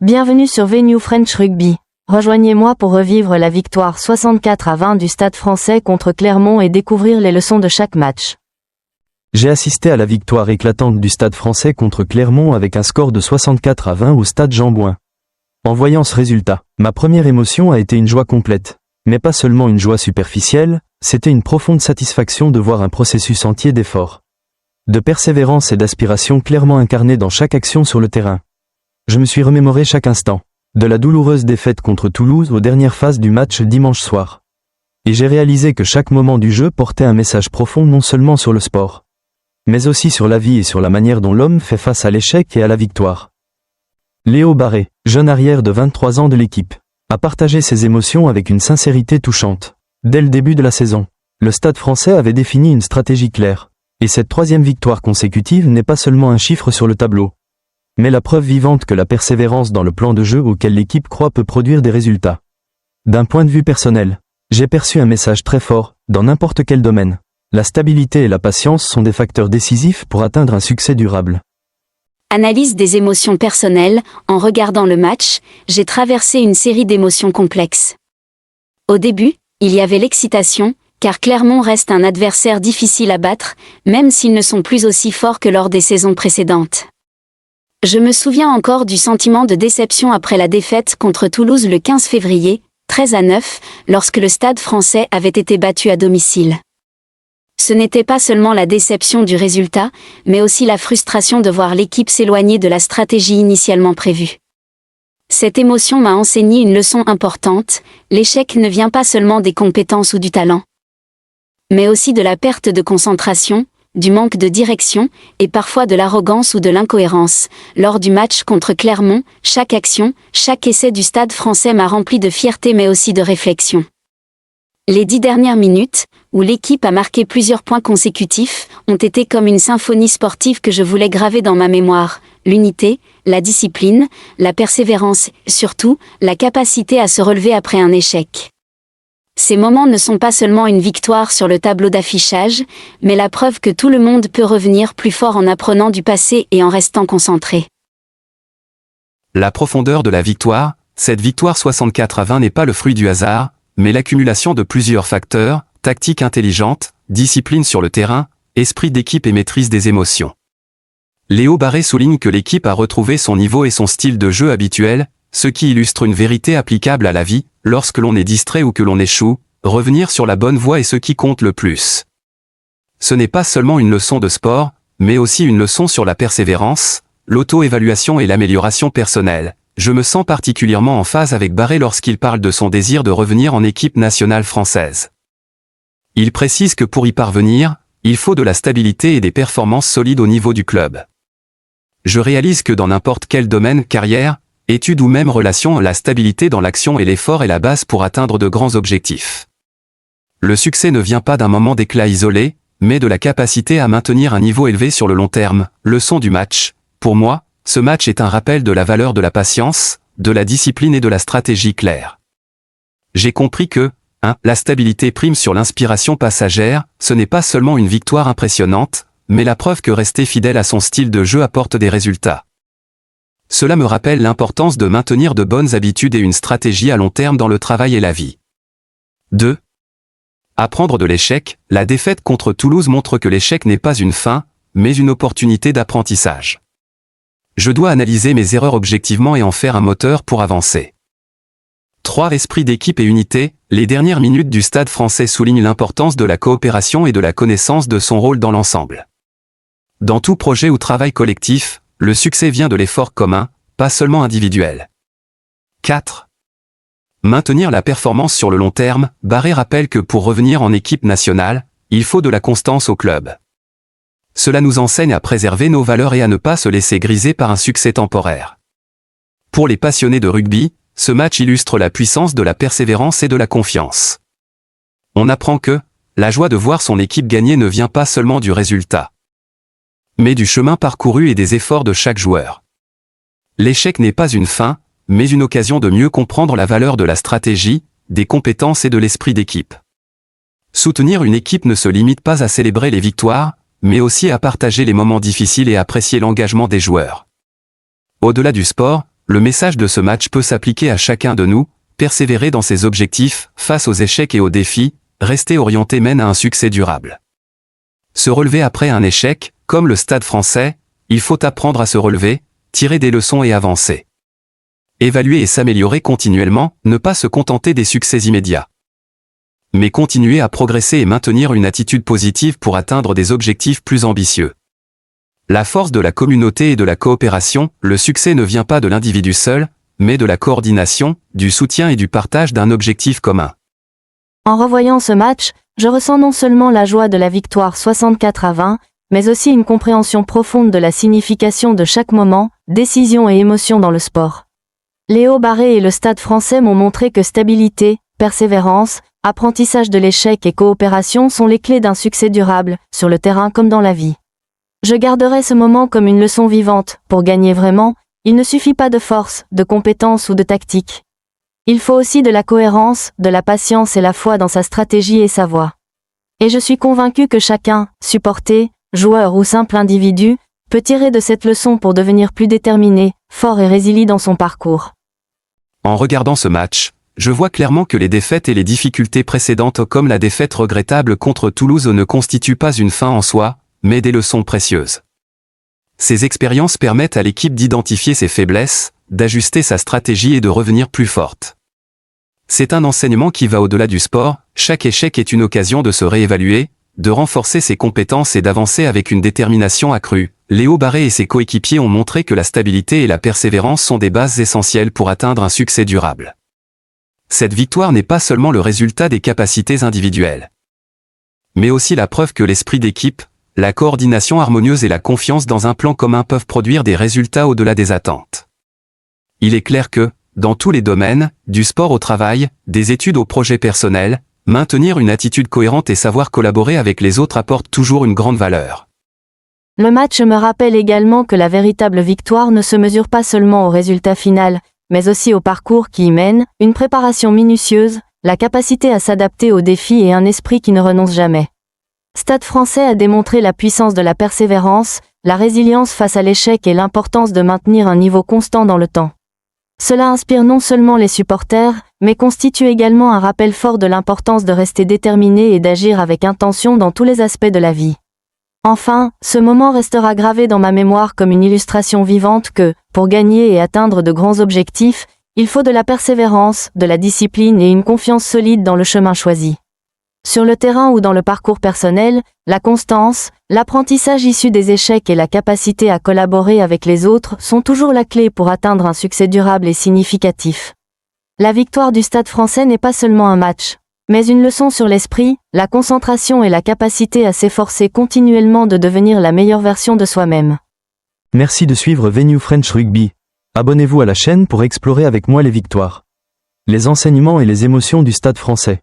Bienvenue sur Venue French Rugby. Rejoignez-moi pour revivre la victoire 64-20 du Stade Français contre Clermont et découvrir les leçons de chaque match. J'ai assisté à la victoire éclatante du Stade Français contre Clermont avec un score de 64-20 au Stade Jean-Bouin. En voyant ce résultat, ma première émotion a été une joie complète. Mais pas seulement une joie superficielle, c'était une profonde satisfaction de voir un processus entier d'efforts, de persévérance et d'aspiration clairement incarné dans chaque action sur le terrain. Je me suis remémoré chaque instant, de la douloureuse défaite contre Toulouse aux dernières phases du match dimanche soir. Et j'ai réalisé que chaque moment du jeu portait un message profond non seulement sur le sport, mais aussi sur la vie et sur la manière dont l'homme fait face à l'échec et à la victoire. Léo Barré, jeune arrière de 23 ans de l'équipe, a partagé ses émotions avec une sincérité touchante. Dès le début de la saison, le Stade Français avait défini une stratégie claire, et cette troisième victoire consécutive n'est pas seulement un chiffre sur le tableau, mais la preuve vivante que la persévérance dans le plan de jeu auquel l'équipe croit peut produire des résultats. D'un point de vue personnel, j'ai perçu un message très fort, dans n'importe quel domaine. La stabilité et la patience sont des facteurs décisifs pour atteindre un succès durable. Analyse des émotions personnelles. En regardant le match, j'ai traversé une série d'émotions complexes. Au début, il y avait l'excitation, car Clermont reste un adversaire difficile à battre, même s'ils ne sont plus aussi forts que lors des saisons précédentes. Je me souviens encore du sentiment de déception après la défaite contre Toulouse le 15 février, 13-9, lorsque le Stade Français avait été battu à domicile. Ce n'était pas seulement la déception du résultat, mais aussi la frustration de voir l'équipe s'éloigner de la stratégie initialement prévue. Cette émotion m'a enseigné une leçon importante: l'échec ne vient pas seulement des compétences ou du talent, mais aussi de la perte de concentration, du manque de direction, et parfois de l'arrogance ou de l'incohérence. Lors du match contre Clermont, chaque action, chaque essai du Stade Français m'a rempli de fierté mais aussi de réflexion. Les 10 dernières minutes, où l'équipe a marqué plusieurs points consécutifs, ont été comme une symphonie sportive que je voulais graver dans ma mémoire. L'unité, la discipline, la persévérance, surtout, la capacité à se relever après un échec. Ces moments ne sont pas seulement une victoire sur le tableau d'affichage, mais la preuve que tout le monde peut revenir plus fort en apprenant du passé et en restant concentré. La profondeur de la victoire. Cette victoire 64-20 n'est pas le fruit du hasard, mais l'accumulation de plusieurs facteurs: tactique intelligente, discipline sur le terrain, esprit d'équipe et maîtrise des émotions. Léo Barré souligne que l'équipe a retrouvé son niveau et son style de jeu habituel, ce qui illustre une vérité applicable à la vie: lorsque l'on est distrait ou que l'on échoue, revenir sur la bonne voie est ce qui compte le plus. Ce n'est pas seulement une leçon de sport, mais aussi une leçon sur la persévérance, l'auto-évaluation et l'amélioration personnelle. Je me sens particulièrement en phase avec Barré lorsqu'il parle de son désir de revenir en équipe nationale française. Il précise que pour y parvenir, il faut de la stabilité et des performances solides au niveau du club. Je réalise que dans n'importe quel domaine, carrière, études ou même relations, la stabilité dans l'action et l'effort est la base pour atteindre de grands objectifs. Le succès ne vient pas d'un moment d'éclat isolé, mais de la capacité à maintenir un niveau élevé sur le long terme. Leçon du match. Pour moi, ce match est un rappel de la valeur de la patience, de la discipline et de la stratégie claire. J'ai compris que, la stabilité prime sur l'inspiration passagère. Ce n'est pas seulement une victoire impressionnante, mais la preuve que rester fidèle à son style de jeu apporte des résultats. Cela me rappelle l'importance de maintenir de bonnes habitudes et une stratégie à long terme dans le travail et la vie. 2. Apprendre de l'échec. La défaite contre Toulouse montre que l'échec n'est pas une fin, mais une opportunité d'apprentissage. Je dois analyser mes erreurs objectivement et en faire un moteur pour avancer. 3. Esprit d'équipe et unité. Les dernières minutes du Stade Français soulignent l'importance de la coopération et de la connaissance de son rôle dans l'ensemble. Dans tout projet ou travail collectif, le succès vient de l'effort commun, pas seulement individuel. 4. Maintenir la performance sur le long terme. Barré rappelle que pour revenir en équipe nationale, il faut de la constance au club. Cela nous enseigne à préserver nos valeurs et à ne pas se laisser griser par un succès temporaire. Pour les passionnés de rugby, ce match illustre la puissance de la persévérance et de la confiance. On apprend que la joie de voir son équipe gagner ne vient pas seulement du résultat, mais du chemin parcouru et des efforts de chaque joueur. L'échec n'est pas une fin, mais une occasion de mieux comprendre la valeur de la stratégie, des compétences et de l'esprit d'équipe. Soutenir une équipe ne se limite pas à célébrer les victoires, mais aussi à partager les moments difficiles et apprécier l'engagement des joueurs. Au-delà du sport, le message de ce match peut s'appliquer à chacun de nous, persévérer dans ses objectifs, face aux échecs et aux défis, rester orienté mène à un succès durable. Se relever après un échec, comme le Stade Français, il faut apprendre à se relever, tirer des leçons et avancer. Évaluer et s'améliorer continuellement, ne pas se contenter des succès immédiats. Mais continuer à progresser et maintenir une attitude positive pour atteindre des objectifs plus ambitieux. La force de la communauté et de la coopération, le succès ne vient pas de l'individu seul, mais de la coordination, du soutien et du partage d'un objectif commun. En revoyant ce match, je ressens non seulement la joie de la victoire 64-20, mais aussi une compréhension profonde de la signification de chaque moment, décision et émotion dans le sport. Léo Barré et le Stade Français m'ont montré que stabilité, persévérance, apprentissage de l'échec et coopération sont les clés d'un succès durable, sur le terrain comme dans la vie. Je garderai ce moment comme une leçon vivante. Pour gagner vraiment, il ne suffit pas de force, de compétence ou de tactique. Il faut aussi de la cohérence, de la patience et la foi dans sa stratégie et sa voie. Et je suis convaincu que chacun, supporter, joueur ou simple individu, peut tirer de cette leçon pour devenir plus déterminé, fort et résilient dans son parcours. En regardant ce match, je vois clairement que les défaites et les difficultés précédentes comme la défaite regrettable contre Toulouse ne constituent pas une fin en soi, mais des leçons précieuses. Ces expériences permettent à l'équipe d'identifier ses faiblesses, d'ajuster sa stratégie et de revenir plus forte. C'est un enseignement qui va au-delà du sport, chaque échec est une occasion de se réévaluer, de renforcer ses compétences et d'avancer avec une détermination accrue. Léo Barré et ses coéquipiers ont montré que la stabilité et la persévérance sont des bases essentielles pour atteindre un succès durable. Cette victoire n'est pas seulement le résultat des capacités individuelles, mais aussi la preuve que l'esprit d'équipe, la coordination harmonieuse et la confiance dans un plan commun peuvent produire des résultats au-delà des attentes. Il est clair que, dans tous les domaines, du sport au travail, des études au projet personnel, maintenir une attitude cohérente et savoir collaborer avec les autres apporte toujours une grande valeur. Le match me rappelle également que la véritable victoire ne se mesure pas seulement au résultat final, mais aussi au parcours qui y mène, une préparation minutieuse, la capacité à s'adapter aux défis et un esprit qui ne renonce jamais. Stade Français a démontré la puissance de la persévérance, la résilience face à l'échec et l'importance de maintenir un niveau constant dans le temps. Cela inspire non seulement les supporters, mais constitue également un rappel fort de l'importance de rester déterminé et d'agir avec intention dans tous les aspects de la vie. Enfin, ce moment restera gravé dans ma mémoire comme une illustration vivante que, pour gagner et atteindre de grands objectifs, il faut de la persévérance, de la discipline et une confiance solide dans le chemin choisi. Sur le terrain ou dans le parcours personnel, la constance, l'apprentissage issu des échecs et la capacité à collaborer avec les autres sont toujours la clé pour atteindre un succès durable et significatif. La victoire du Stade Français n'est pas seulement un match, mais une leçon sur l'esprit, la concentration et la capacité à s'efforcer continuellement de devenir la meilleure version de soi-même. Merci de suivre Venue French Rugby. Abonnez-vous à la chaîne pour explorer avec moi les victoires, les enseignements et les émotions du Stade Français.